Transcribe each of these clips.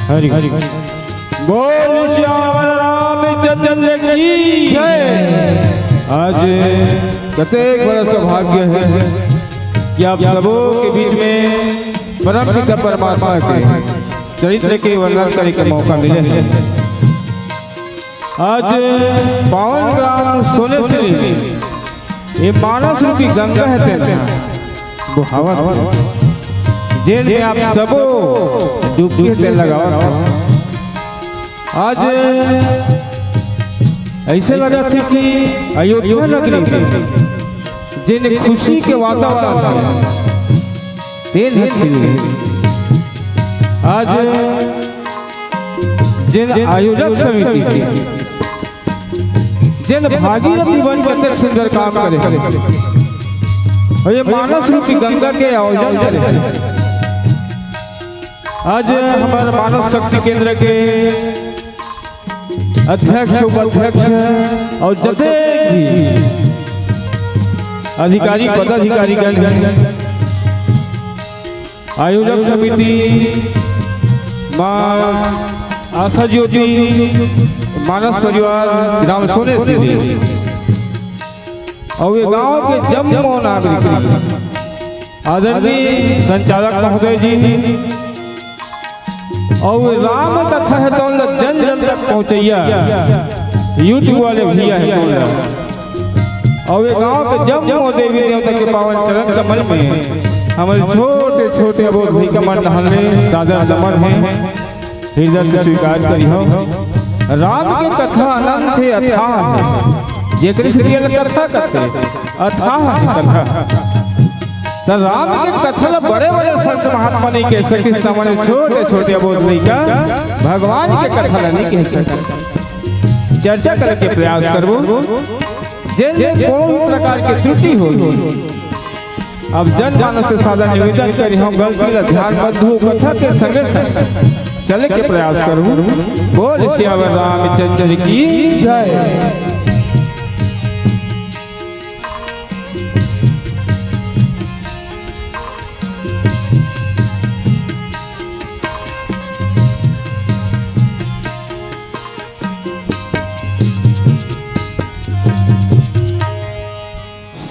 हरि हरि बोल श्याम रामचंद्र की जय। आज प्रत्येक बड़ा सौभाग्य है कि आप सबों के बीच में परम पिता परमात्मा के चरित्र के वर्णन करने का मौका मिले है। आज पावन ग्राम सोने से ये मानस रूपी गंगा है वो हवा जेल में आप सबों डुबकी से लगाओ। आज ऐसे लगा था कि अयोध्या नगरी जिन खुशी के वातावरण तेल आज जिन आयोजक समिति जिन भागीरथी बन कर सुंदर काम करे और ये मानस रूपी गंगा के आयोजन करे। आज हमारे मानव शक्ति केंद्र के अध्यक्ष उपाध्यक्ष और जैसे भी अधिकारी पदाधिकारी आयोजक समिति मां आशा ज्योति मानस परिवार ग्राम सोने से और ये गांव के जम्मू नागरिक आदरणीय संचालक महोदय जी और राम कथा है तो जन जन तक पहुँचैया यूट्यूब वाले भैया है और ये गांव के जम्मू देवी देवता के पावन चरण कमल में हमारे छोटे छोटे अबोध भाई कमल नहल में दादा दमन है हृदय से स्वीकार करी हो। राम की कथा अनंत है अथाह है जेकरी सीरियल कथा करते अथाह कथा तो राम के कथा बड़े बड़े संत महात्मा नहीं कह सकते छोटे छोटे अबोध नहीं का भगवान के कथा नहीं कह सकते। चर्चा करके प्रयास करो जिन जिन कोई प्रकार की त्रुटि हो अब जनमानस से सादा निवेदन करी हम गलती ला ध्यान मत दू कथा के संगे संग चले के प्रयास करूं। बोल सियावर रामचंद्र की जय।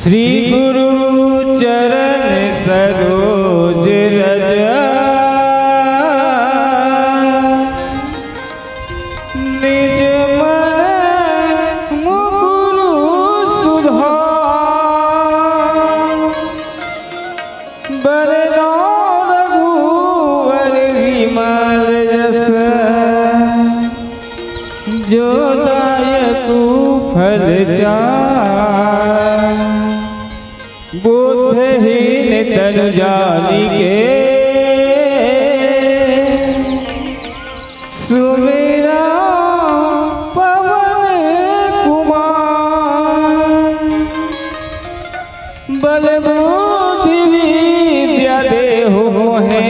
श्री गुरु चरण सरोज रज निज मन मुकुरु सुधा बरनो रघुवर विमल जस जो दायकु फल बुद्धहीन तनु जानी के सुमेरा पवन कुमार बल बुद्धि विद्या देहु मोहे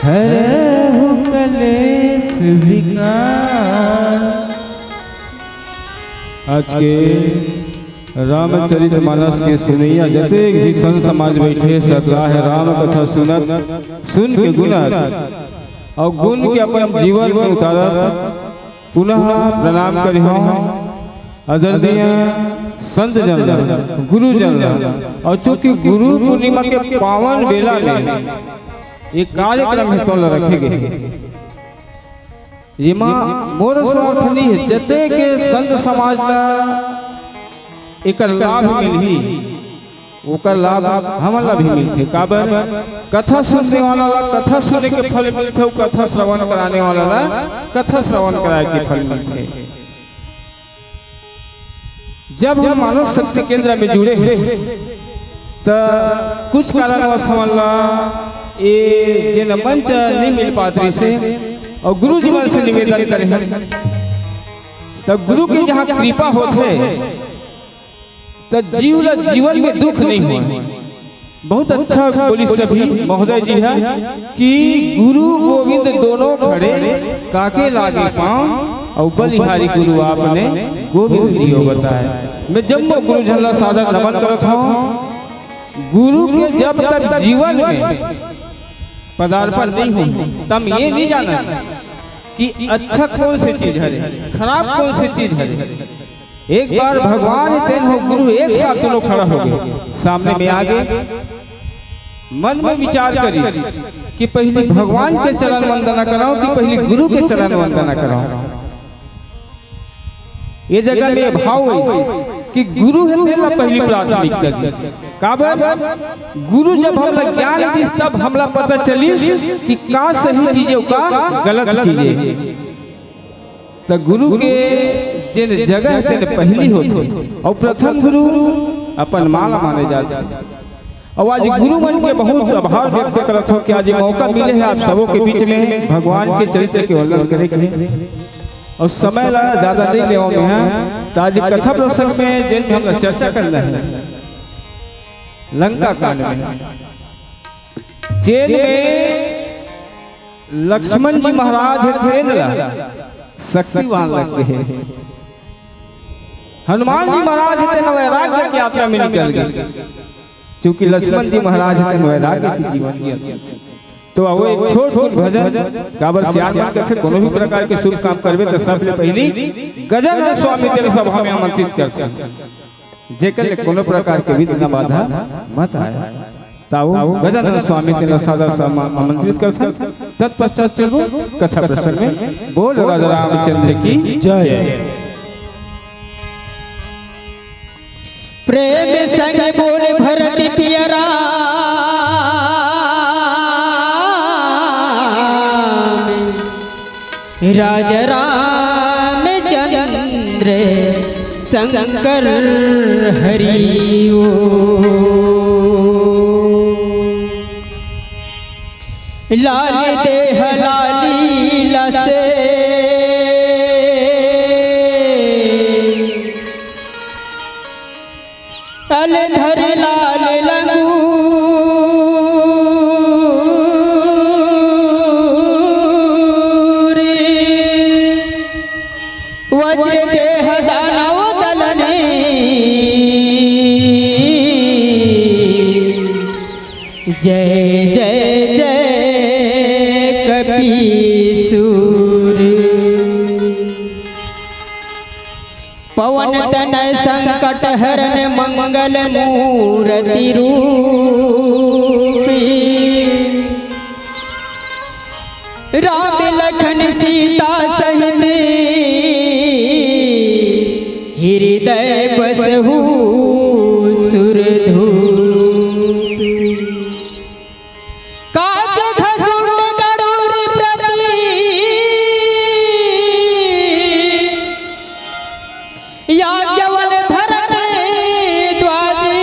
हरहु कलेश विकार। आज के रामचरितमानस के सुनैया जते भी संत समाज बैठे सदा है राम कथा सुनत सुन के गुणत और गुण के अपन जीवन में उतारत पुनः प्रणाम करिहो आदरणीय संत जन गुरु जन। और चूंकि गुरु पूर्णिमा के पावन बेला में एक कार्यक्रम है तो रखे गए ये मोर स्वार्थ नहीं है जते के संत समाज का एक लाभ मिली ओकर लाभ हमला भी मिलते काबर कथा सुनने वाला कथा सुनने के फल मिलते कथा श्रवण कराने वाला कथा श्रवण कराए के फल मिलते। जब हम मानव शक्ति केंद्र में जुड़े तो कुछ कारणवश समझला ये जिन मंच नहीं मिल पाते से और गुरु जीवन से निवेदन करें तो गुरु की जहाँ कृपा होते तो जीवन में दुख नहीं हुआ। बहुत अच्छा बोली सभी महोदय जी है कि गुरु गोविंद दोनों खड़े काके लागे पाँव और बलिहारी गुरु आपने गोविंद दियो बताया। मैं जब मैं गुरु झल्ला सादर नमन करता हूँ गुरु के जब तक जीवन में पदार्पण नहीं हो तब ये नहीं जाना कि अच्छा कौन सी चीज है खराब कौन सी चीज है। एक बार भगवान तेन हो गुरु एक साथ दोनों खड़ा हो गए सामने में आगे मन में विचार करी कि पहले भगवान के चरण वंदना कराओ कि पहले गुरु के चरण वंदना कराओ। ये जगह में भाव है कि गुरु है तेरा पहली प्राथमिकता काबर गुरु जब हमला ज्ञान दी तब हमला पता चली कि का सही चीजें का गलत चीजें। तो गुरु के जिन जगह तेन पहली होती और प्रथम गुरु अपन माला माने जाते। और आज गुरु मन के बहुत आभार व्यक्त करत हो कि आज मौका मिले है आप सबों के बीच में भगवान के चरित्र के वर्णन करे के और समय ला ज्यादा नहीं ले में है। तो आज कथा प्रसंग में जिन हम चर्चा कर रहे हैं लंका कांड में जेल में लक्ष्मण जी महाराज है शक्तिवान लगते हैं। हनुमान जी महाराज थे वैराग्य की यात्रा में निकल गए क्योंकि लक्ष्मण जी महाराज थे वैराग्य की जीवन की। तो वो एक छोट भजन काबर श्याम करते कोनो भी प्रकार के शुभ काम करवे तो सबसे पहली गजानन स्वामी तेरे सभा में आमंत्रित करते हैं जेकर कोनो प्रकार के विघ्न बाधा मत आए। ताऊ गजानन स्वामी तेरे सादर आमंत्रित करते तत्पश्चात चलो कथा प्रसंग में। बोल राजा रामचंद्र की जय। प्रेम संग बोल भरत पियरा राजा रामचंद्र शंकर हरि ओ लाल देह लाली लसे अलधर लाल जय जय जय कपीसूर पवन तनय संकट हरण मंगल मूर्ति रूपी राम लखन सीता सहित हृदय बसहु सुरधूप काज घसुंड गरुड़ प्रति याज्ञवल भरत द्वाजी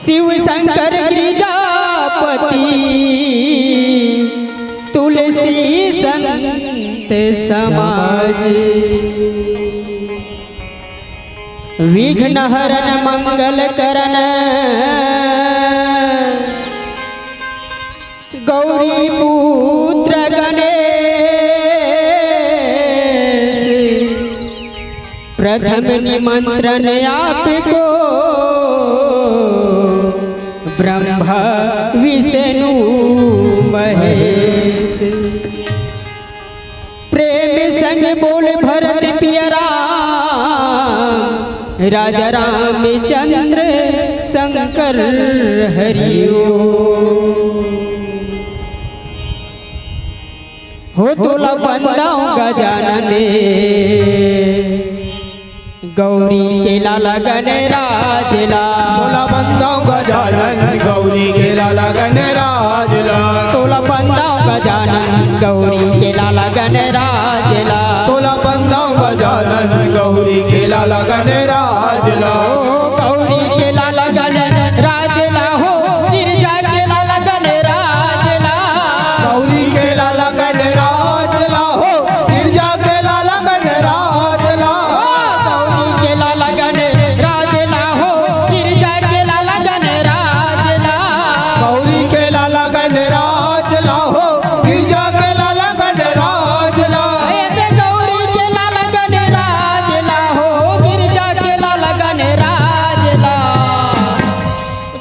शिव शंकर गिरिजापति तुलसी संत समाज विघ्न हरण मंगल करण गौरी पुत्र गणेश प्रथम निमंत्रण आपको ब्रह्मा विष्णु महेश प्रेम संग बोल भरत पियरा राजा रामचंद्र शंकर हरिओ हो तोला बंदाऊं गजानन गौरी के लाला गणराजला तोला बंदाऊं गजानन गौरी के लाला गणराजला तोला बंदाऊं गजानन गौरी के लाला गणराजला तोला बंदाऊं गजानन गौरी के लाला गणराजला गौरी के लाला गणराजला हो गिरजा के लाला गणराजला गौरी के लाला गणराजला हो गिरजा के लाला गणराजला गौरी के लाला गणराजला हो गिरजा के लाला गणराजला गौरी के लाला गणराजला हो गिरजा के लाला गणराजला ऐसे गौरी के लाला गणराजला हो गिरजा के लाला गणराजला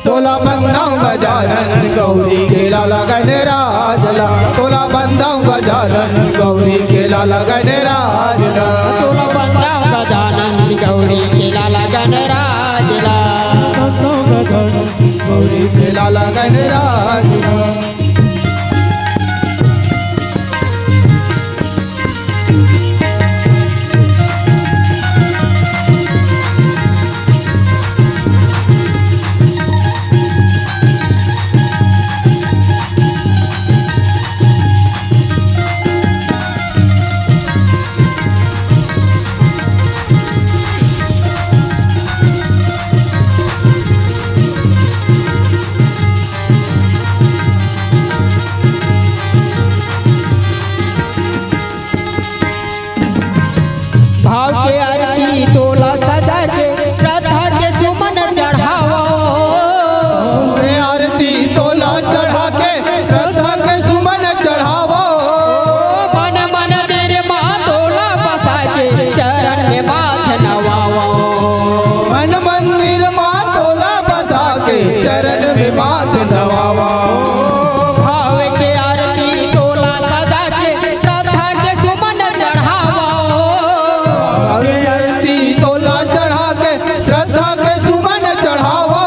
तोला बंदाऊं गजानन गौरी के लाला गणराजला तोला बंदाऊं गजानन गौरी के लाला गणराजला तोला बंदाऊं गजानन गौरी के लाला गणराजला गौरी के लाला गणराजला भाव के आरती तोला सदा के श्रद्धा के सुमन चढ़ावो रे आरती तोला चढ़ा के श्रद्धा के सुमन चढ़ावो मन मन तेरे माँ तोला बसा के चरण में माथ नवावो मन मंदिर माँ तोला बसा के चरण में माथ नवावा भाव के आरती तोला सदा के श्रद्धा के सुमन चढ़ावो रे आरती तोला चढ़ा के श्रद्धा के सुमन चढ़ावो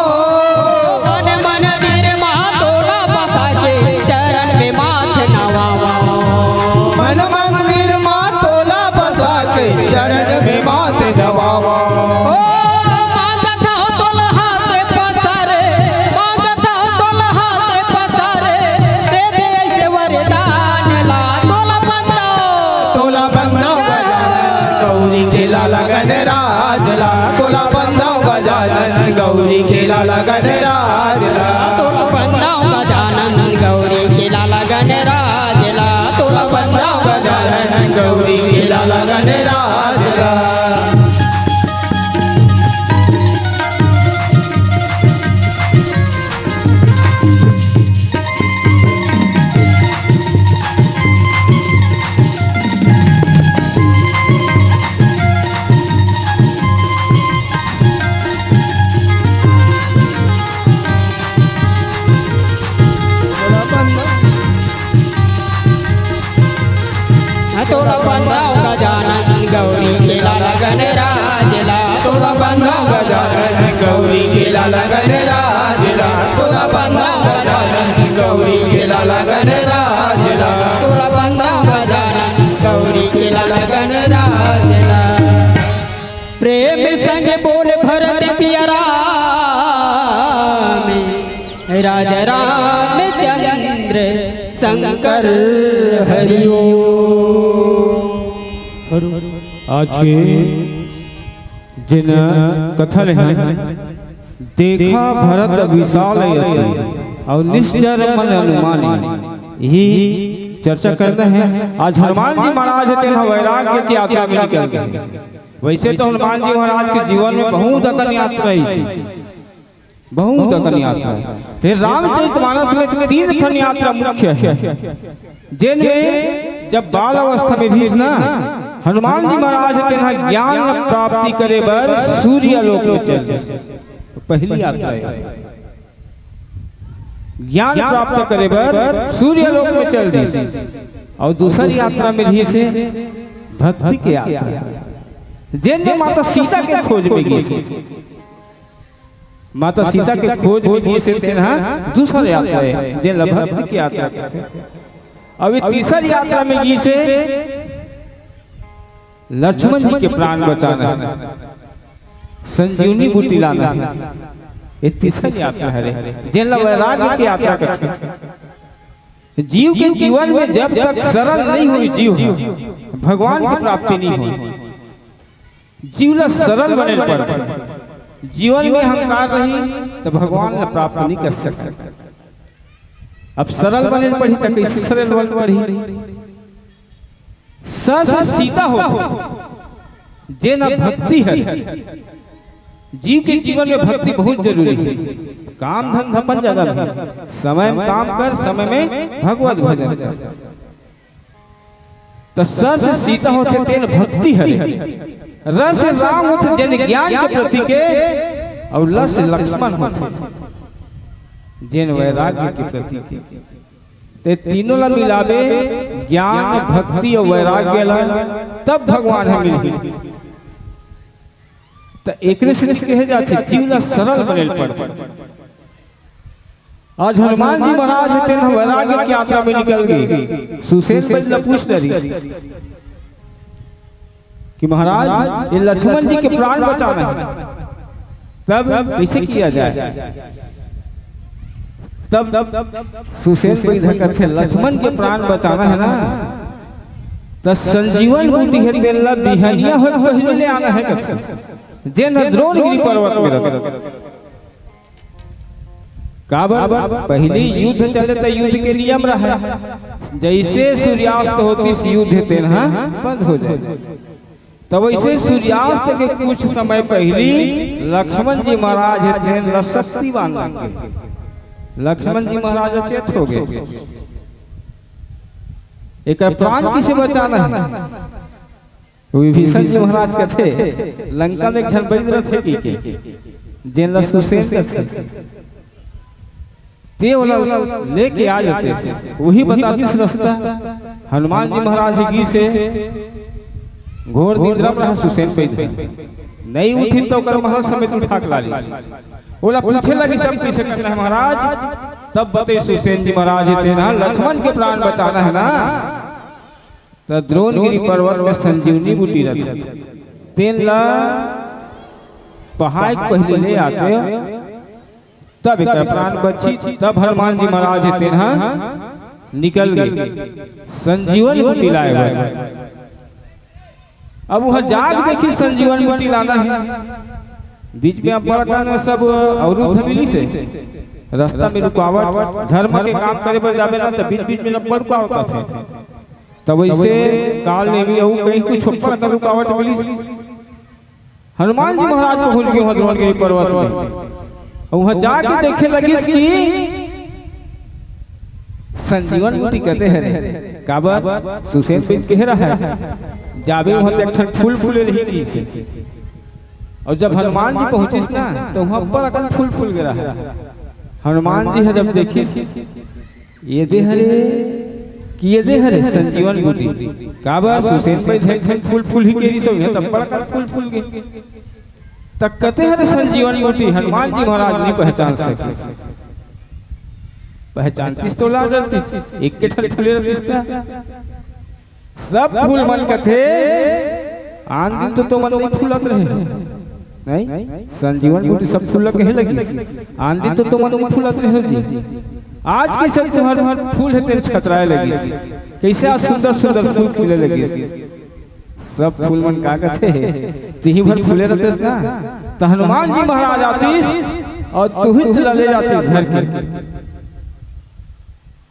मन मन तेरे माँ तोला बसा के चरण में माथ नवावो मन मंदिर माँ तोला बसा के चरण में माथ नवावा मांगता हो तोला हाथ पसरे मांगता हो तोला गौरी के लाल गणराजला तोरा बंधा गजानन गौरी के लाल गणराजला तोरा बंधा गजानन गौरी के लाल गणराजला तोरा बंधा गजानन गौरी के लाल गणराजला प्रेम संग बोल भरत पियरा राजा रामचंद्र शंकर हरिओ। आज के जिन कथन हैं देखा भरत विशाल यति और निश्चर मन अनुमानी ही चर्चा करते हैं। आज हनुमान जी महाराज वैराग्य की यात्रा में निकल गए। वैसे तो हनुमान जी महाराज के जीवन में बहुत अकन यात्रा है, बहुत अकन यात्रा है। फिर रामचरितमानस में 3 ठन यात्रा मुख्य है, जिनमें जब बाल अवस्था में भी ना हनुमान जी महाराज के ज्ञान प्राप्ति करे बर सूर्य लोक में चल पहली यात्रा है। ज्ञान प्राप्त करे बर सूर्य लोक में चल दी। और दूसरी यात्रा में भी से भक्ति के यात्रा, जिनमें माता सीता के खोज में गई। माता सीता के खोज में गई से दूसरा यात्रा है जिन भक्ति की यात्रा करते। अभी तीसरी यात्रा में गई से लक्ष्मण जी के प्राण बचाना है, संजीवनी बूटी लाना है। ये तीसरी यात्रा है जिन वैराग्य की यात्रा करते। जीव के जीवन में जब तक सरल नहीं हुई जीव भगवान की प्राप्ति नहीं हुई। जीवन सरल बने पड़ता। जीवन में अहंकार रही तो भगवान ने प्राप्त नहीं कर सकता। अब सरल बने पड़ी तो कैसे सरल बन पड़ी। सीता हो जे न भक्ति है। जीव के जीवन में भक्ति बहुत जरूरी है। काम धंधा अपन जगह में समय में काम कर, समय में भगवत भजन कर। तो सीता होते तेन भक्ति है, रस राम होते जन ज्ञान के प्रति के, और लस लक्ष्मण होते जिन वैराग्य के प्रति के। ते तीनों ला मिलावे ज्ञान भक्ति और वैराग्य ला तब भगवान हमें मिली। तो एक से कहे जाते जीव ला सरल बने पड़। आज हनुमान जी महाराज होते हैं वैराग्य की यात्रा में निकल गए। सुसेन बजला पूछ रही कि महाराज ये लक्ष्मण जी के प्राण बचाना है, तब कैसे किया जाए। तब सुसेन कहते लक्ष्मण के प्राण बचाना है ना, तो संजीवन बूटी है तेला बिहनिया हो पहले ले आना है। कहते जेन द्रोणगिरी पर्वत में रख पहले युद्ध चले तो युद्ध के नियम रहा, जैसे सूर्यास्त होती युद्ध तेना बंद हो जाए। तब वैसे सूर्यास्त के कुछ समय पहले लक्ष्मण जी महाराज थे शक्तिवान। लक्ष्मण जी महाराज अचेत हो गए। एक प्राण किसे बचाना है। विभीषण जी महाराज के थे लंका में एक बड़ी थे कि जिन सुसेन के थे ते लेके आ जाते, वही बताती रास्ता। हनुमान जी महाराज की से घोर निद्रा में सुसेन पे नहीं उठी तो कर महल समेत उठा के ला बोला पूछे लगी सब कैसे करना है महाराज। तब बते सुसेन जी महाराज थे ना लक्ष्मण के प्राण बचाना है ना, तो द्रोणगिरी पर्वत में संजीवनी बूटी रखी तेन ला पहाड़ पहले ले आते, तब एक प्राण बची। तब हनुमान जी महाराज थे ना निकल गए संजीवन बूटी लाए हुए। अब वह जाग देखी संजीवन बूटी लाना है। बीच में अब बड़ा सब अवरुद्ध मिली से रास्ता में रुकावट, धर्म के काम करे पर जावे ना तो बीच बीच में बड़ रुकावट थे। तब वैसे काल ने भी कहीं कुछ ऊपर रुकावट मिली। हनुमान जी महाराज पहुंच गए द्रोणगिरी पर्वत में। वहां जाके देखे लगी कि संजीवन बूटी कहते हैं काबर सुसेन पे कह रहा है जावे वहां एक फूल फूल रही से। और जब हनुमान जी पहुंचिस ना तो वहां पर अकन फूल फूल गिरा है। हनुमान जी जब देखी ये दे हरे किए दे हरे संजीवन बूटी का बस हुसैन भाई थे फूल फूल ही केरी सब है तब बड़ा फूल फूल के तक कहते हैं संजीवन बूटी हनुमान जी महाराज नहीं पहचान सके पहचानतीस तो लाभ रहतीस एक के ठल फूले रहतीस का सब फूल मन कथे आन दिन तो मन नहीं फूलत रहे नहीं संजीवन बूटी सब फूल कहे लगी आन दिन तो मन नहीं फूलत रहे जी आज के सब तुम्हारे फूल है छतराए लगी कैसे आज सुंदर सुंदर फूल खिले लगी सब फूल मन का कथे तिही भर फूले रहते ना तो हनुमान जी महाराज आतीस और तू ही चला ले जाती घर के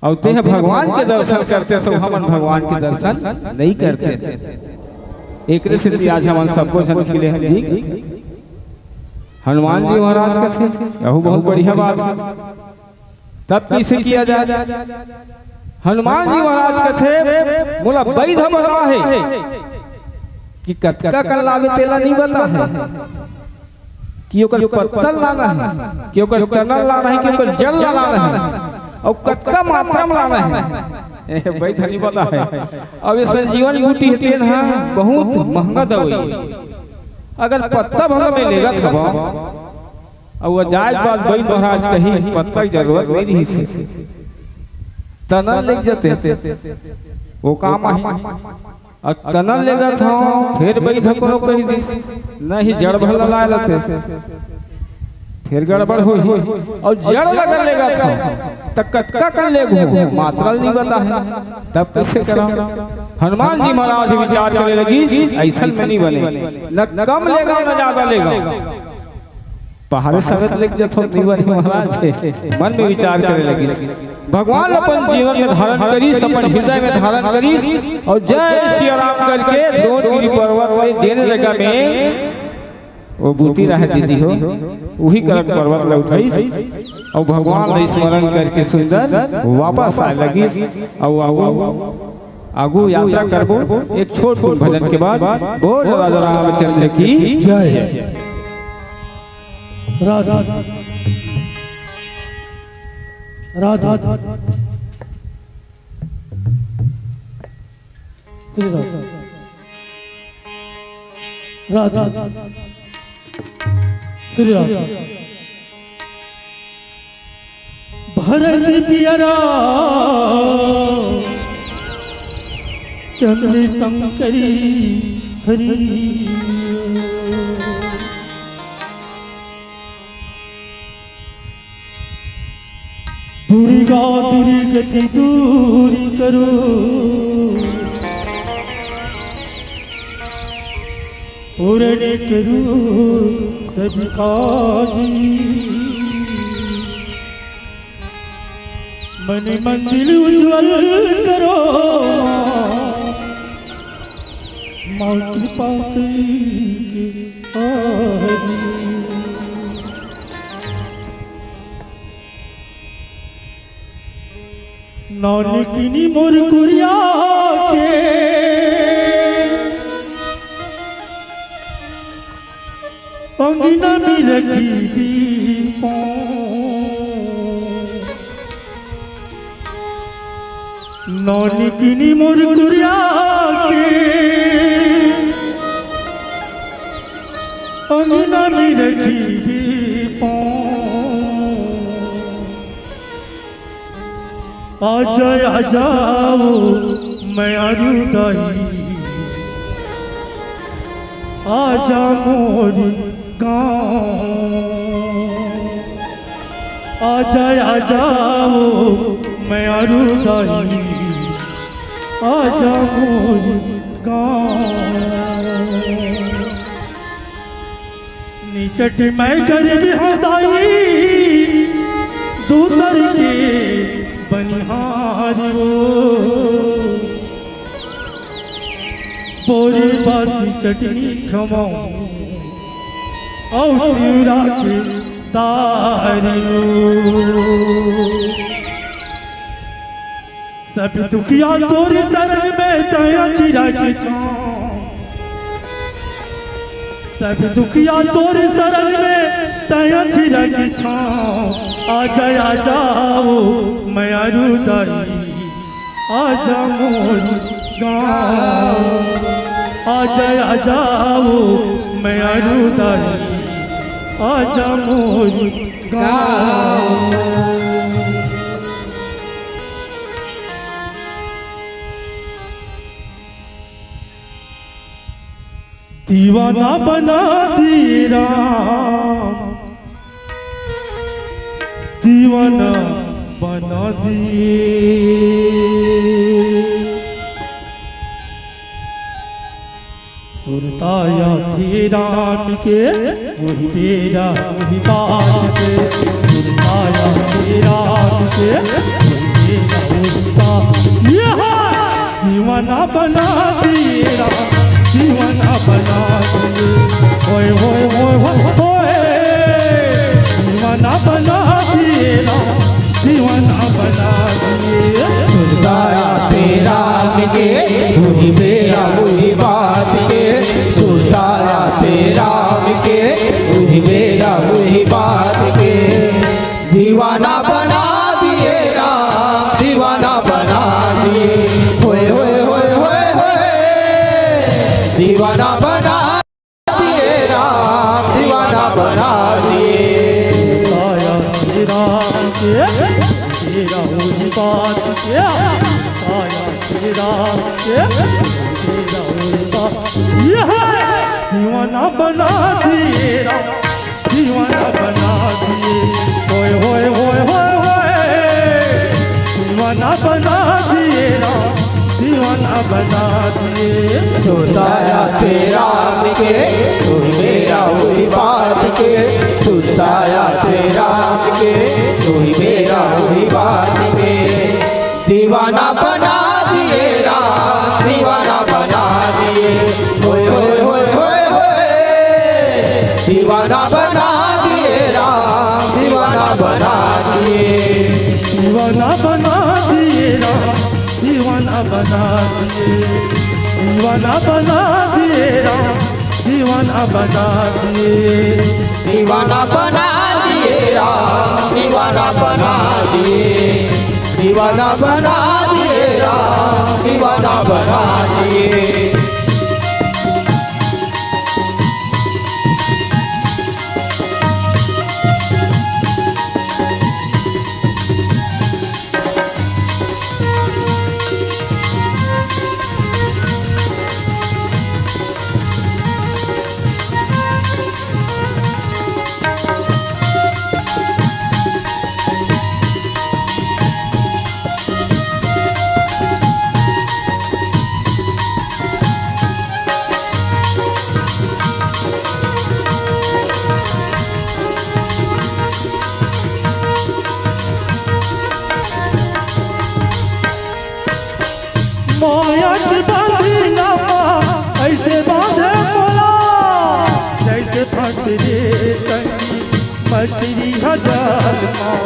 और ते भगवान के दर्शन करते सब हम भगवान के दर्शन नहीं करते एक सिद्धि आज हम सबको जन खिले हैं जी हनुमान जी महाराज का थे यह बहुत बढ़िया बात है तब किसे किया जाए हनुमान जी महाराज का थे बोला वैध बता है कि कतका कर लावे तेला नहीं बता है कि ओकर पत्तल लाना है कि ओकर तनल लाना है कि ओकर जल लाना है और कतका मात्रा में लाना है भाई धनी पता है अब ये संजीवन बूटी है ना बहुत महंगा दवाई अगर पत्ता भला में लेगा था और वो जायज बात भाई महाराज कही पत्ता की जरूरत नहीं रही से तनल ले जाते वो काम है और तनल लेगा था फिर भाई धको कही दी नहीं जड़ भला लाए लेते फिर गड़बड़ हो और जड़ लगा लेगा था तब कतका कर ले मात्रा नहीं बता है तब कैसे करा हनुमान जी महाराज विचार करने लगी ऐसा में नहीं बने न कम लेगा न ज्यादा लेगा पहाड़ समेत लेके जथो नहीं बने महाराज मन में विचार करने लगी भगवान अपन जीवन में धारण करी अपन हृदय में धारण करी और जय श्री राम करके द्रोणगिरी पर्वत में देने जगह में वो बूटी रह दीदी हो वही करक पर्वत ले उठाई और भगवान ने स्मरण करके सुंदर वापस आए लगी और आगू यात्रा करबो एक छोट भजन के बाद बोल राजा रामचंद्र की जय। राधा राधा श्री राधा श्री राधा भरत पियरा चंद्र शंकरी हरि दुर्गा दुर्गति दूर करो पूर्ण करो सब काजी मन मंदिर उज्ज्वल करो माँ कृपा करके आजी नानकिनी मोर कुरिया के अंगना में रखी दीपों नानकिनी मोर कुरिया के अंगना में रखी दीपों आ जाओ मैं आरुदाई आजा मोर गाँव आ जाओ मैं आरुदाई आजा मोर गाँव निकट मैं गरीब हदाई दूसर के बनिहारो बोरी बासी चटनी खमाऊं और शिवरा के तारियो सब दुखिया तोरे शरण में तया चिरा के सब दुखिया तोरे शरण में तया चिरा के आ जाओ मैं आरुदाई आजा मोर गाँव आजा जाओ मैं अरुदाई आजा मोर गाँव दीवाना बना दिए राम दीवाना बना दिए सुरताया थे राम के वही तेरा वही बात के सुरताया थे राम के वही तेरा वही बात दीवाना बना दिए राम दीवाना बना दिए होए होए होए होए होए दीवाना बना दिए राम दीवाना बना दिए सुरताया तेरा के वही मेरा वही बात के सुरताया तेरा के वही मेरा वही बात के दीवाना बना दिए राम दीवाना बना दिए होए होए होए होए होए दीवाना बना दिए राम दीवाना बना दिए आया तेरा के तेरा वही बात के आया तेरा के तेरा वही बात ये दीवाना बना दिए राम दीवाना बना दिए होए होए होए होए होए दीवाना बना दिए राम दीवाना बना दिए सुरताया तेरा के वही मेरा वही बात के सुरताया तेरा के वही मेरा वही बात के दीवाना बना दिए राम दीवाना बना दिए होए होए होए होए होए दीवाना बना दिए राम दीवाना बना दिए दीवाना बना दिए राम दीवाना बना दिए दीवाना बना दिए राम दीवाना बना दिए दीवाना बना दिए राम दीवाना बना दिए दीवाना बना दिए राम दीवाना बना दिए माया की बांधी नामा ऐसे बांधे बोला जैसे फंसरे संगी मछली हजार माँ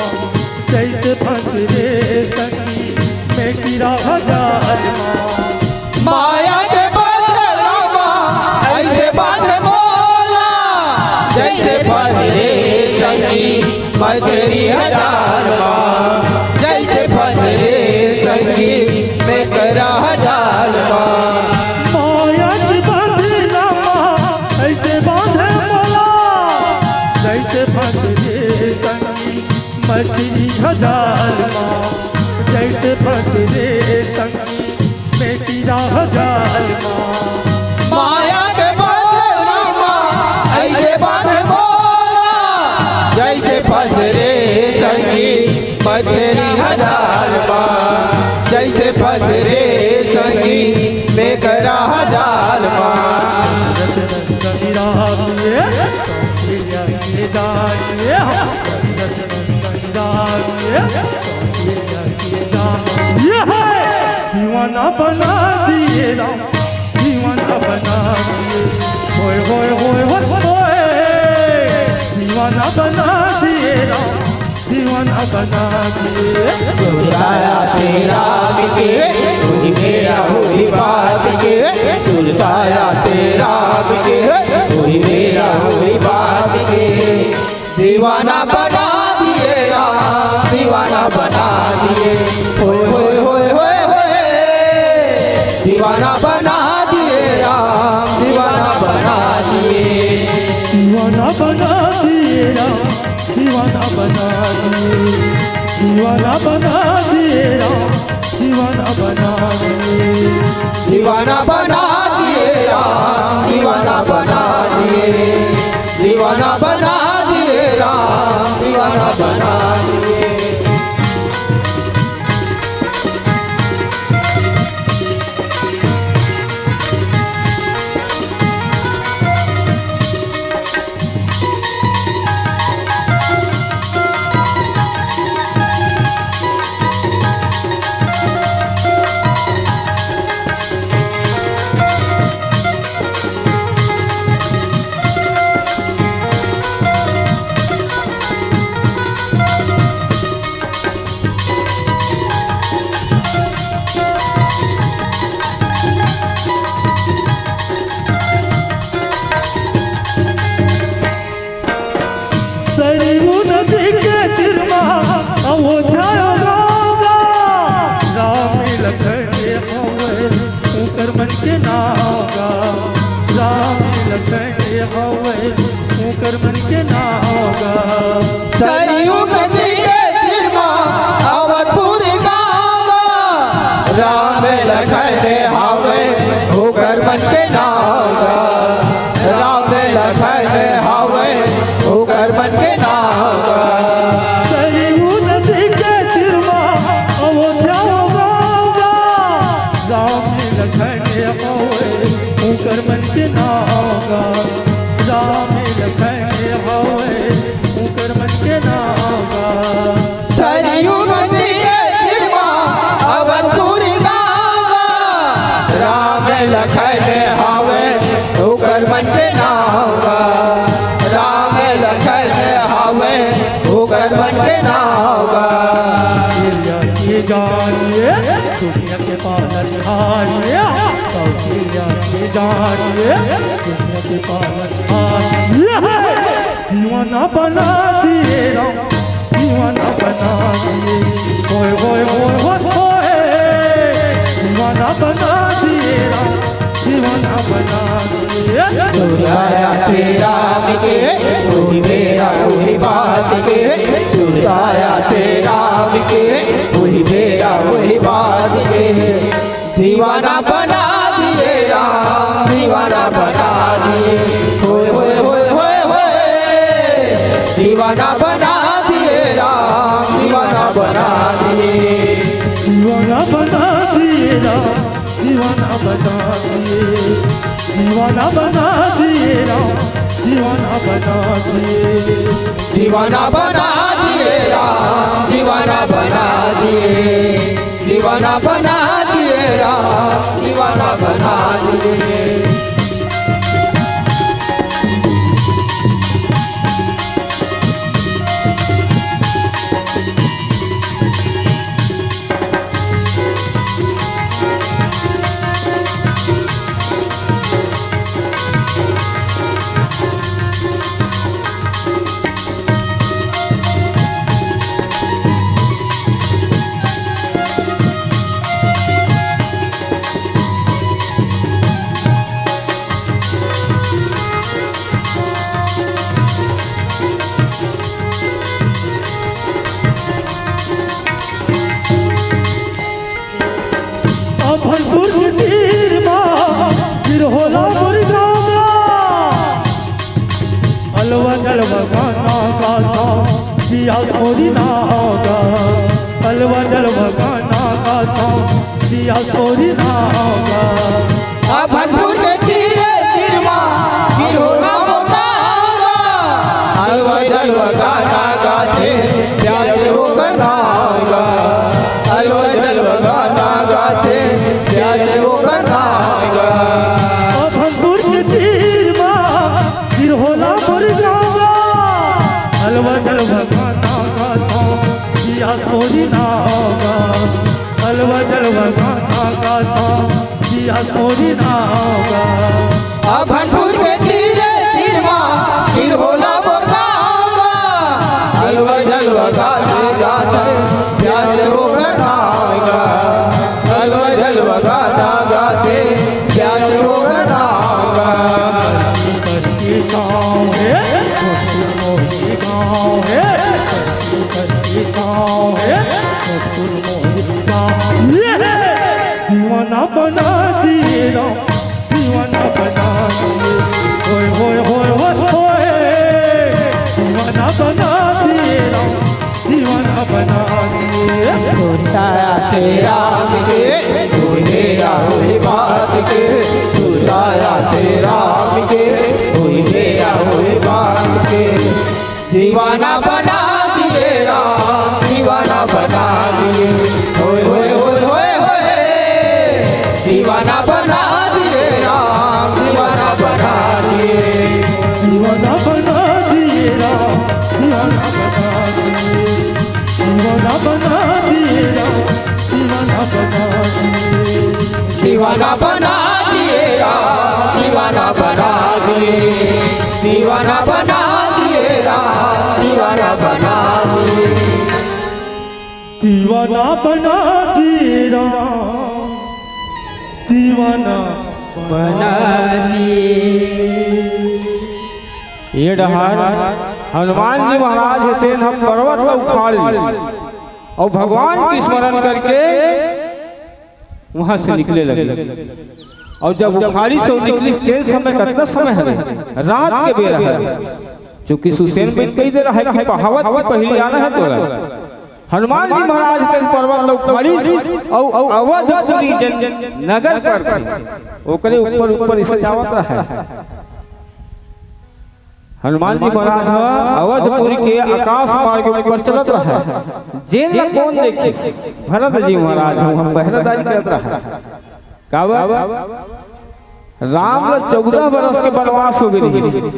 जैसे फंसरे संगी मैं गिरा हजार माँ माया के बांधे रामा ऐसे बांधे बोला जैसे फंसरे संगी मछली हजार माँ जैसे फंसरे संगी मैं करा हजार माँ माया की बांधी नामा ऐसे बांधे बोला जैसे फंसरे संगी मछली हजार माँ जैसे फंसरे संगी मैं गिरा हजार माँ माया के बांधे रामा ऐसे बांधे बोला जैसे फंसरे संगी मछली हजार माँ जैसे फंसरे संगी मैं करा हजार माँ दीवाना बना दिए राम दीवाना बना दिए होए होए होए होए होए दीवाना बना दिए राम दीवाना बना दिए सुरताया तेरा के वही मेरा वही बात के सुरताया तेरा के वही मेरा वही बात के दीवाना बना दिए राम दीवाना बना दिए होए होए होए होए होए दीवाना बना दिए राम, दीवाना बना दिए। दीवाना बना दिए राम, दीवाना बना दिए, दीवाना बना दिए राम, दीवाना बना दिए, दीवाना बना दिए राम, दीवाना बना दिए, दीवाना बना दिए राम, दीवाना बना दिए। सरयू नदी के तिरमा अयोध्या गंगा, राम लखन हवे उकर मन के नागा, राम लखन हवे उकर मन के नागा। सरयू नदी के तिरमा अवधपुर गंगा, राम लखन हवे होकर मन के नागा, राम लखन हवे होकर मन के नागा। सरयू नदी के तिरमा अयोध्या गंगा, राम लखन हवे उकर मन के नागा, राम लखन हवे उकर मन के नागा। सरयू नदी के तिरमा अवधपुर गंगा, राम लखन हवे होकर मन के नागा, राम लखन हवे होकर मन के नागा। ये जानिए दुनिया के पालनहार, कौशल्या के जानिए दुनिया के पालनहार। दीवाना बना दिए राम, दीवाना बना दिए, होए होए होए होए होए, दीवाना बना दिए राम, दीवाना बना दिए। सुराया तेरा के वही मेरा वही बात के, सुराया तेरा के वही मेरा वही बात के। दीवाना बना दिए राम, दीवाना बना दिए, होए होए होए होए होए, दीवाना बना दिए राम, दीवाना बना दिए। दीवाना बना दिए राम, दीवाना बना दिए, दीवाना बना दिए राम, दीवाना बना दिए, दीवाना बना दिए राम, दीवाना बना दिए, दीवाना बना दिए राम, दीवाना बना दिए। भरपूर के तीर फिर होला मुर्गा, अलवा जलवा गाना गाता दिया थोड़ी ना होगा, अलवा जलवा गाना गाता दिया थोड़ी ना होगा। भरपूर के तीरे तिरमा फिर होला मुर्गा, अलवा जलवा गाना गाते प्यासे होकर नागा, अलवा जलवा गाना गाते प्यासे होकर नागा। भरपूर के तीर फिर होला मुर्गा, अलवा जलवा गाना गाता दिया थोड़ी ना होगा, अलवा जलवा गाना गाता दिया थोड़ी ना होगा। भरपूर के तीरे तिरमा फिर होला मुर्गा, अलवा जलवा गाते गाते प्यासे होकर नागा, अलवा जलवा गाना गाते पाँव है ससुर मोहित पाँव दीवाना बना दिए राम दीवाना बना दिए होए होए होए होए होए दीवाना बना दिए राम दीवाना बना दिए सुनाया तेरा के मेरा हुई बात के सुनाया तेरा के हुई मेरा हुई बात के दीवाना बना दिए राम दीवाना बना दिए होए होए होए होए होए दीवाना बना दिए राम दीवाना बना दिए दीवाना बना दिए राम दीवाना बना दिए दीवाना बना दिए राम दीवाना बना दिए दीवाना बना दिए राम दीवाना बना दिए दीवाना बना दिए राम दीवाना बना दिए दीवाना बना दिए राम दीवाना बना ये डहार हनुमान जी महाराज हेते हम पर्वत को उखाड़ ली और भगवान की स्मरण करके वहां से निकले लगे। और जब उखाड़ी से निकली तेज समय कितना समय है रात के बेरा है चूंकि सुसेन बिन कही दे रहा है कि बहावत की पहले आना है तोरा हनुमान जी महाराज के पर्वत उखाड़ी और अवधपुरी नगर पर थे ओकरे ऊपर ऊपर इसे जावत रहा है। हनुमान जी महाराज अवधपुरी के आकाश मार्ग ऊपर चलत रहा है जेल कौन देखे भरत जी महाराज हम पहरेदारी करत रहा काबा राम 14 बरस के वनवास हो गई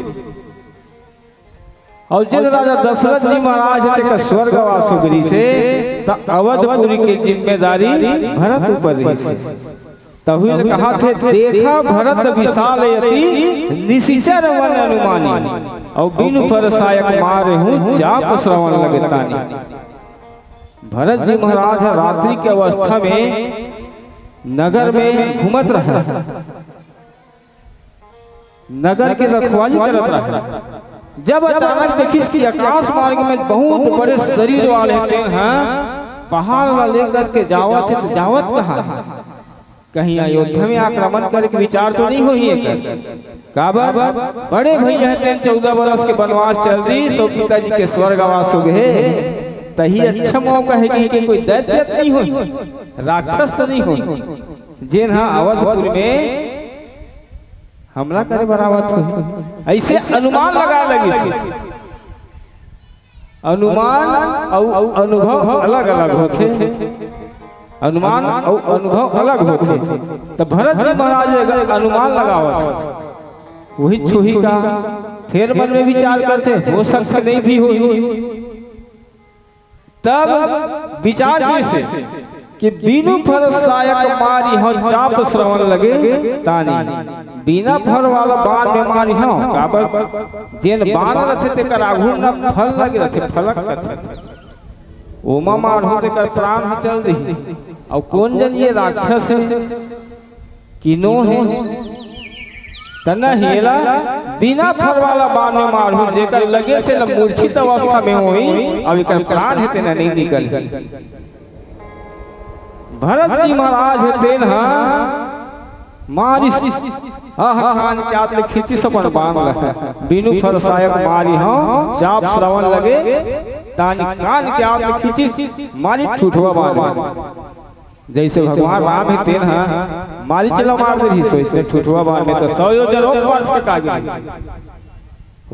और जिन राजा दशरथ जी महाराज के स्वर्गवास हो गई से अवधपुरी की जिम्मेदारी भरत ऊपर रही तभी ने कहा थे देखा भरत विशाल यति निशिचर वन अनुमानी और बिनु फरसायक मारे हूँ जाप श्रवण लगे तानी। भरत जी महाराज रात्रि की अवस्था में नगर में घूमत रहा नगर के रखवाली करत रहा जब अचानक देखिस कि आकाश मार्ग में बहुत बड़े शरीर वाले हैं पहाड़ लेकर के जावत है तो जावत कहाँ कहीं अयोध्या में आक्रमण करे के विचार तो नहीं हुई है काबा बड़े भैया हैं 14 बरस के वनवास चल दी सो पिताजी के स्वर्गवास हो गए तही अच्छा मौका है कि कोई दैत्य नहीं हुई राक्षस तो नहीं हुई जिन हाँ अवधपुर में हमला करे बरावत हुई ऐसे अनुमान लगा लगी अनुमान और अनुभव अलग अलग होते अनुमान और अनुभव अलग होते तो भरत जी महाराज अगर अनुमान लगावत वही छुही का फिर मन में विचार करते हो सकता नहीं भी हो तब विचार कैसे कि बिनु फर सायक मारी हो चाप श्रवण लगे तानी बिना फर वाला बाण में मारी हो काबर जेन बाण रथे ते कर आघू न फल लगे रथे फलक कथे ओमा मार हो ते कर प्राण ही चल दी और कौन जन ये राक्षस है किनो है तना हेला बिना फर वाला बाण में मार हो जेकर लगे से न मूर्छित अवस्था में होई अब एकर प्राण है ते नहीं निकल भरत जी महाराज हेते न मारी खान क्या ले खींची सपन बांध लगा बिनु फरसायक मारी हाँ चाप श्रवण लगे तानी कान के आप ले खींची मारी ठुठवा मार जैसे भगवान राम ही तेन हाँ मारी चला मार दे सो इसने ठुठवा मार में तो 100 योजन ऊपर से कागे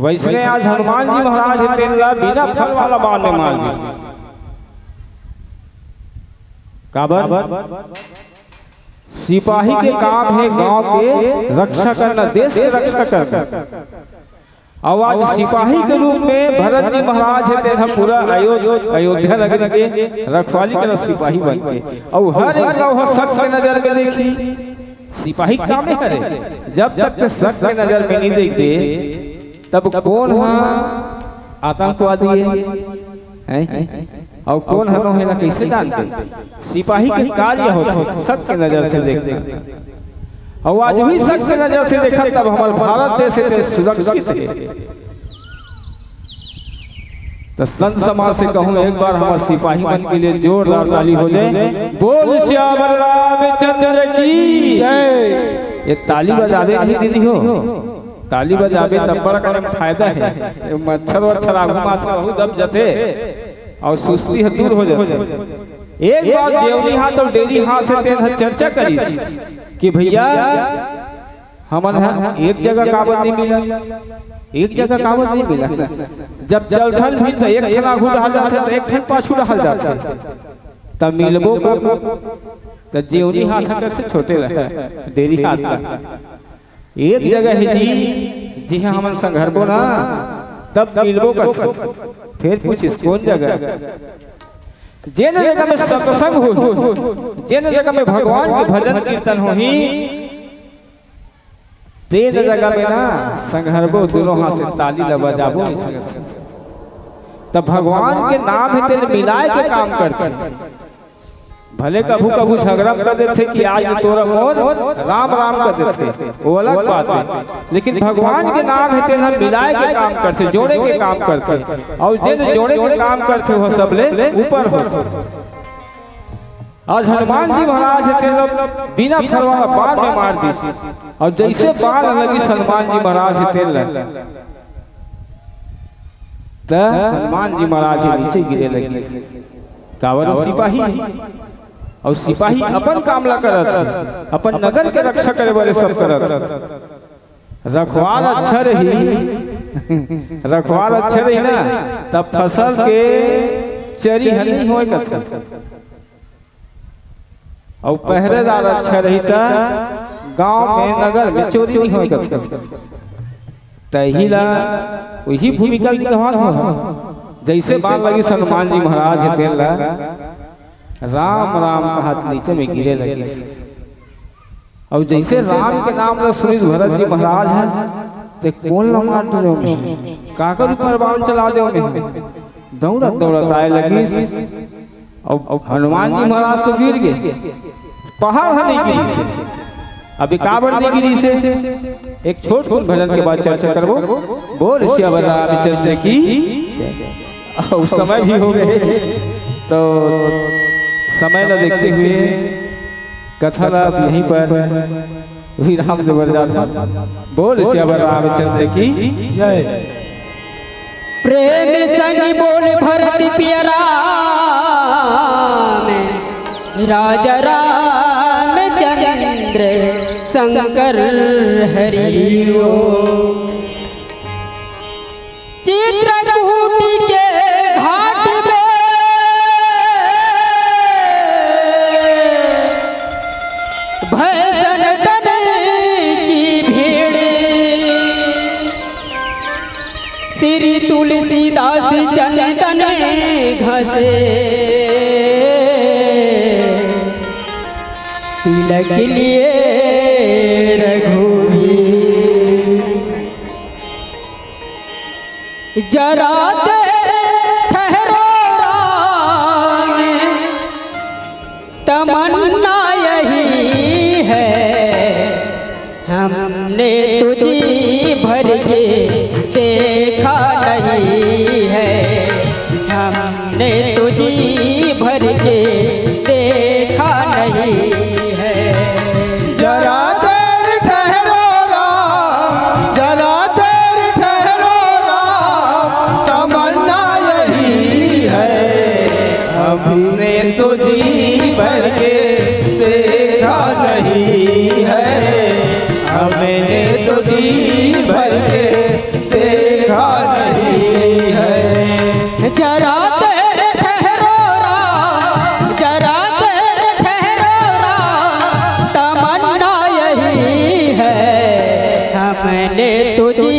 वैसने आज हनुमान जी महाराज तेन ला बिना फल वाला बाण में मार दी काबर सिपाही के काम है गांव के रक्षा करना देश के रक्षा करना और आज सिपाही के रूप में भरत जी महाराज है हम पूरा अयोध्या नगर के रखवाली के सिपाही बन गए और हर एक गाँव शक के नजर में देखी सिपाही काम है करे जब तक शक के नजर में नहीं देखते तब कौन है आतंकवादी है और कौन है ना कैसे जानते सिपाही के कार्य होते सच के नजर से देखते और आज भी सच के नजर से देखा तब हमारे भारत देश से सुरक्षित है तो तो संत समाज से कहूँ एक बार हमारे सिपाही मन के लिए जोरदार ताली हो जाए। बोल श्यामल रामचंद्र की जय। ये ताली बजावे नहीं दीदी हो, ताली बजावे तब बड़ा करम फायदा है। ये मच्छर वच्छर आगू माथे बहुत दब जाते और सुस्ती है दूर हो जाते। एक बार देवनी हाथ और डेरी हाथ से तेन चर्चा करी कि भैया हमन एक जगह काबर नहीं मिला, एक जगह काबर नहीं मिला। जब चलथन भी तो एक ठन आगू डाल जाते तो एक ठन पाछू डाल जाते, तब मिलबो तो जेवनी हाथ से छोटे रहे डेरी हाथ का एक जगह है जी हाँ हमन संघरबो ना तब मिलबो कर। फिर पूछिस कौन जगह? जेन जगह में सत्संग हो, जेन जगह में भगवान के भजन कीर्तन हो ही, तेन जगह में ना संघरबो दोनों हाथ से ताली ला बजाबो। तब भगवान के नाम है तेन मिलाए के काम करते। भले कभू कभू झगड़ा कर देते कि आज तोरा मोर राम राम कर देते, वो अलग बात है, लेकिन भगवान के नाम है तेन हम मिलाए के काम करते, जोड़े के काम करते। और जिन जोड़े के काम करते हो सब ले ऊपर हो। आज हनुमान जी महाराज है तेन बिना फरवाला बाण में मार दी, और जैसे बाण लगी हनुमान जी महाराज है तेन हनुमान जी महाराज नीचे गिरे लगी। कावर सिपाही और सिपाही अपन काम ला करत, अपन नगर के रक्षा करे वाले सब करत। रखवाल अच्छा रही, रखवाल अच्छा रही ना तब फसल के चरी हनी होए कथा, और पहरेदार अच्छा रही था गांव में नगर में चोरी नहीं होए कथा। तहिला वही भूमिका निभात हो। जैसे बात लगी हनुमान जी महाराज है तेला राम राम का हाथ नीचे में गिरे लगे, और जैसे राम के नाम ला सुनी भरत जी महाराज है ते कौन लम्हा डरो में काकर ऊपर बाण चला दे में दौड़त दौड़त आए लगी, और हनुमान जी महाराज तो गिर गए। पहाड़ नहीं गिरी से, अभी काबर नहीं गिरी से। एक छोट छोट भजन के बाद चर्चा करबो। बोल श्याम रामचंद्र की। उस समय भी हो गए तो समय न देखते हुए कथा लाभ यहीं पर विराम देवर जाता। बोल श्याम रामचंद्र की जय। प्रेम संग बोल भरत पिया राम, राजा रामचंद्र शंकर हरिओ। चित्रकूट के घाट में भैसन तन की भीड़, श्री तुलसीदास चंदन घसे, तिलक लिए जरा देर ठहरो राम, तमन्ना यही है, हमने तुझी भर के देखा नहीं है, हमने तुझी भर के देखा नहीं है। जरा देर ठहरो राम, जरा देर ठहरो राम, तमन्ना यही है, हमने तुझी भर के देखा नहीं है, हमने तुझी भर के देखा नहीं है। जरा देर ठहरो राम, जरा देर ठहरो राम, तमन्ना यही है, हमने तुझी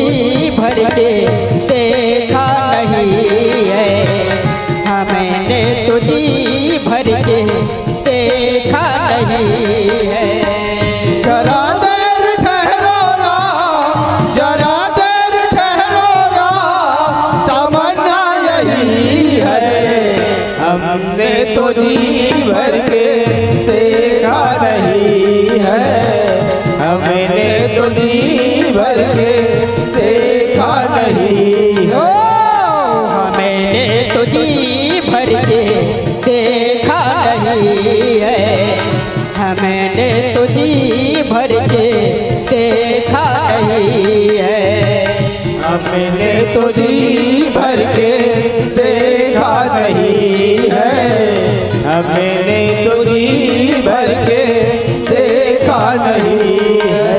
भर के देखा नहीं है, हमने तुझी भर के देखा नहीं है। जरा देर ठहरो राम, जरा देर ठहरो राम, तमन्ना यही है, हमने तुझी भर के देखा नहीं है, हमने तुझी भर के देखा नहीं है। हमने देखा नहीं है, हमने तो जी भर के देखा नहीं है। हमने तो जी भर के देखा नहीं है, हमने तो जी भर के देखा नहीं है।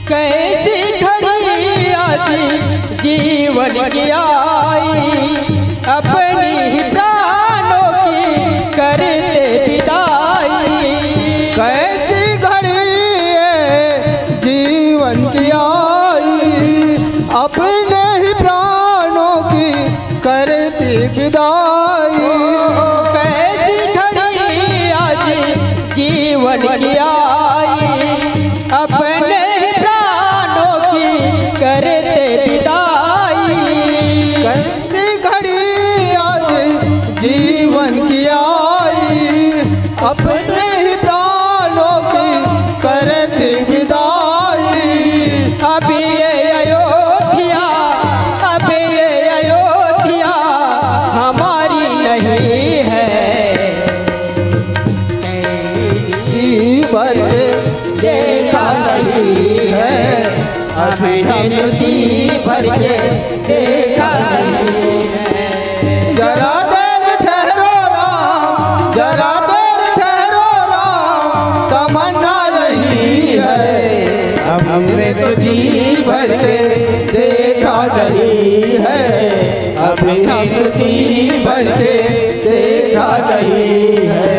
कैसी घड़ी आज जीवन की आई, अपनी ही प्राणों की करते विदाई। कैसी घड़ी है जीवन की आई, अपने ही प्राणों की करती विदाई। कैसी घड़ी आज जीवन की आई, अपने ही प्राणों की करते विदाई। कैसी घड़ी आज जीवन की आई, अपने ही प्राणों की करती विदाई। अभी ये अयोध्या, अभी ये अयोध्या हमारी नहीं है, जी भर के देखा नहीं है, अभी तो जी भर के देखा नहीं है। जरा देर ठहरो राम, जरा देर ठहरो राम, तमन्ना यही है। हमने तो जी भर के देखा नहीं है, अभी हम जी भर के देखा नहीं है।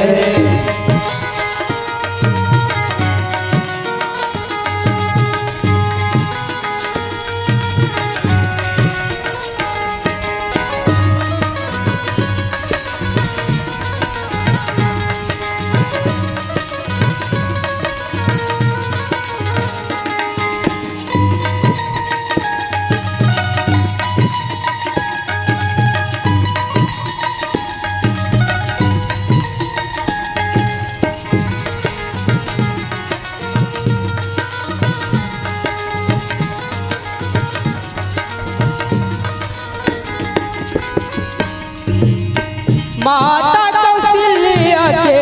माता कौशल्या के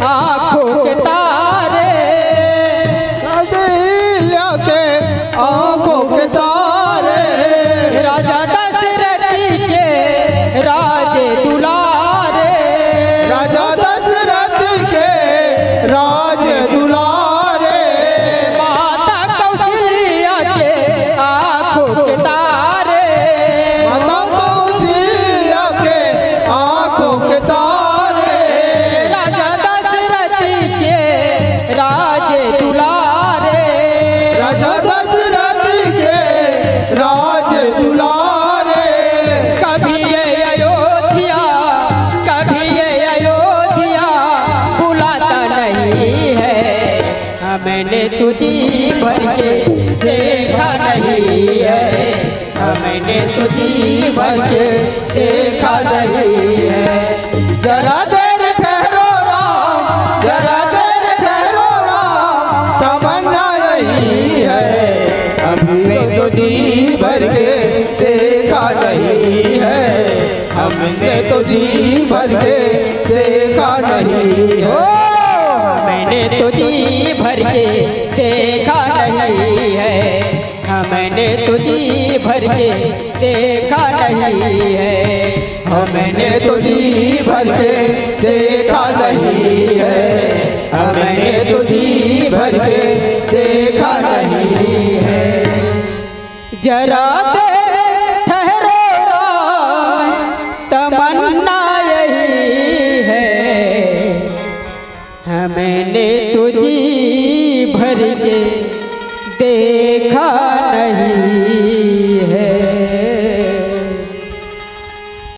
आंखों के तारे, कौशल्या के आंखों के तारे, राजा दशरथ के राजे दुलारे, राजा दशरथ के राज दुलारे। माता कौशल्या के आंखों के तारे, माता कौशल्या के आंखों के तारे, राजा दशरथ के राजे दुलारे। राजा दशरथ के राज दुलारे। कभी ये अयोध्या, कभी ये अयोध्या बुलाता नहीं है, हमने तुझी भर के देखा नहीं है, हमने तुझी भर के देखा नहीं है। जरा देर ठहरो राम, जरा देर ठहरो राम, तमन्ना यही है। हमने तो जी भर के देखा नहीं है, हमने तो जी भर के देखा नहीं है। मैंने तो जी भर के देखा नहीं है, हमने तो जी भर के देखा नहीं है, हमने तो जी भर के देखा नहीं है, हमने तो जी भर के देखा नहीं है। जरा देर ठहरो राम, तमन्ना यही है, हमने तो जी भर के देखा